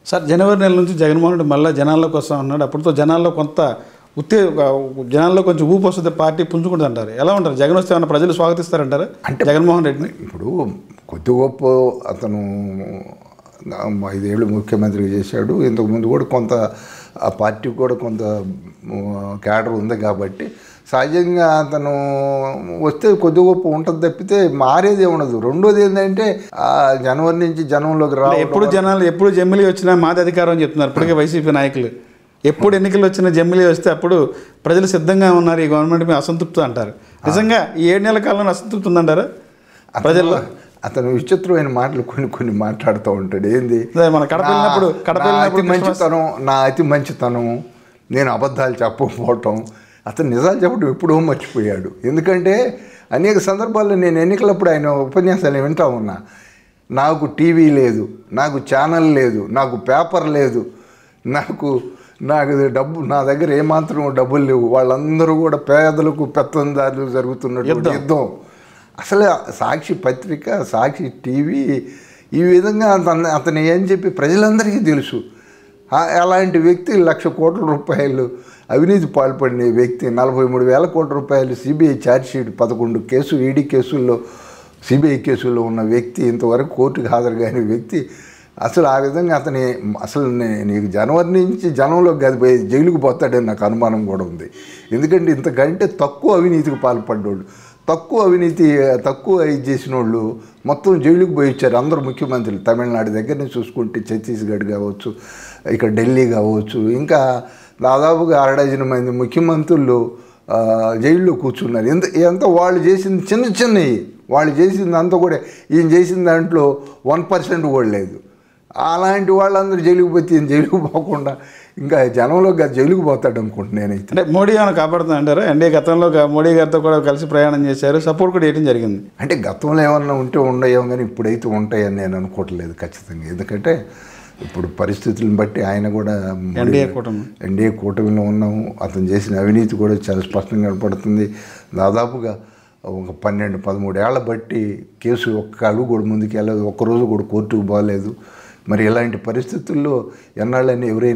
Sir జనవరి నెల నుంచి జగన్మోహన్ రెడ్డి మళ్ళీ జనాల్లోకి వస్తా ఉన్నాడు. అప్పటితో జనాల్లో కొంత జనాల్లో కొంచెం ఊపు వస్తుంది, పార్టీ పుంజుకుంటుంది అంటారు. ఎలా ఉంటారు? జగన్ వస్తే ఏమన్నా ప్రజలు స్వాగతిస్తారంటారా అంటే జగన్మోహన్ రెడ్డిని? ఇప్పుడు కొద్ది గొప్ప అతను 5 ఏళ్ళు ముఖ్యమంత్రి చేశాడు. ఇంతకుముందు కూడా కొంత ఆ పార్టీకి కూడా కొంత క్యాడర్ ఉంది కాబట్టి సహజంగా అతను వస్తే కొద్ది గొప్ప ఉంటుంది తప్పితే మారేదే ఉండదు. రెండోది ఏంటంటే జనవరి నుంచి జనంలోకి ఎప్పుడు జనాలు ఎప్పుడు జమ్మిలీ వచ్చినా మాది అధికారం అని చెప్తున్నారు ఇప్పటికే వైసీపీ నాయకులు. ఎప్పుడు ఎన్నికలు వచ్చినా జమ్మిలీ వస్తే అప్పుడు ప్రజలు సిద్ధంగా ఉన్నారు, ఈ గవర్నమెంట్ మీద అసంతృప్తి అంటారు. నిజంగా ఈ 7 నెలల కాలంలో అసంతృప్తి ఉందంటారా ప్రజల్లో? అతను విచిత్రమైన మాటలు కొన్ని మాట్లాడుతూ ఉంటాడు. ఏంది మన కడప మంచితనం, నా అతి మంచితనం, నేను అబద్ధాలు చెప్పకపోవటం, అతను నిజాలు చెప్పడం ఎప్పుడో మర్చిపోయాడు. ఎందుకంటే అనేక సందర్భాల్లో నేను ఎన్నికలప్పుడు ఆయన ఉపన్యాసాలు వింటా ఉన్నా. నాకు టీవీ లేదు, నాకు ఛానల్ లేదు, నాకు పేపర్ లేదు, నాకు డబ్బు, నా దగ్గర ఏమాత్రం డబ్బులు లేవు, వాళ్ళందరూ కూడా పేదలకు పెత్తందారులు జరుగుతున్నటువంటి యుద్ధం. అసలు సాక్షి పత్రిక, సాక్షి టీవీ ఈ విధంగా అతను ఏం చెప్పి ప్రజలందరికీ తెలుసు. అలాంటి వ్యక్తి 1,00,000 కోట్ల రూపాయలు అవినీతి పాల్పడిన వ్యక్తి, 43,000 కోట్ల రూపాయలు సిబిఐ ఛార్జ్షీట్, 11 కేసు ఈడీ కేసుల్లో, సిబిఐ కేసుల్లో ఉన్న వ్యక్తి, ఇంతవరకు కోర్టుకు హాజరు కాని వ్యక్తి. అసలు ఆ విధంగా అసలు నీకు జనవరి నుంచి జనంలోకి గదిపోయి జైలుకు పోతాడని నాకు అనుమానం కూడా ఉంది. ఎందుకంటే ఇంతకంటే తక్కువ అవినీతికి పాల్పడ్డోళ్ళు, తక్కువ ఇది చేసిన వాళ్ళు మొత్తం జైలుకు పోయి వచ్చారు అందరూ ముఖ్యమంత్రులు. తమిళనాడు దగ్గర నుంచి చూసుకుంటే ఛత్తీస్గఢ్ కావచ్చు, ఇక్కడ ఢిల్లీ కావచ్చు, ఇంకా దాదాపుగా 6 డజన్ మంది ముఖ్యమంత్రులు జైల్లో కూర్చున్నారు. ఎంత వాళ్ళు చేసింది చిన్నవి, వాళ్ళు చేసింది అంతా కూడా ఈయన చేసిన దాంట్లో 1% కూడా లేదు. అలాంటి వాళ్ళందరూ జైలుకు పోతే ఈయన జైలుకు పోకుండా ఇంకా జనంలో జైలుకు పోతాడు అనుకుంటున్నాను నేనైతే. అంటే మోడీ ఏమైనా కాపాడుతుంది అంటారా? ఎన్డీఏ గతంలో మోడీ గారితో కూడా కలిసి ప్రయాణం చేశారు, సపోర్ట్ కూడా చేయడం జరిగింది. అంటే గతంలో ఏమన్నా ఉంటే ఉండయేమో కానీ ఇప్పుడైతే ఉంటాయని నేను అనుకోవట్లేదు ఖచ్చితంగా. ఎందుకంటే ఇప్పుడు పరిస్థితులను బట్టి ఆయన కూడా ఎన్డీఏ కూటమిలో ఉన్నాము. అతను చేసిన అవినీతి కూడా చాలా స్పష్టంగా కనపడుతుంది. దాదాపుగా ఒక 12-13 ఏళ్ల బట్టి కేసు ఒక్క అడుగు కూడా ముందుకు వెళ్ళలేదు, ఒక్కరోజు కూడా కోర్టుకు పోలేదు. మరి ఇలాంటి పరిస్థితుల్లో ఎన్నాళ్ళని ఎవరైనా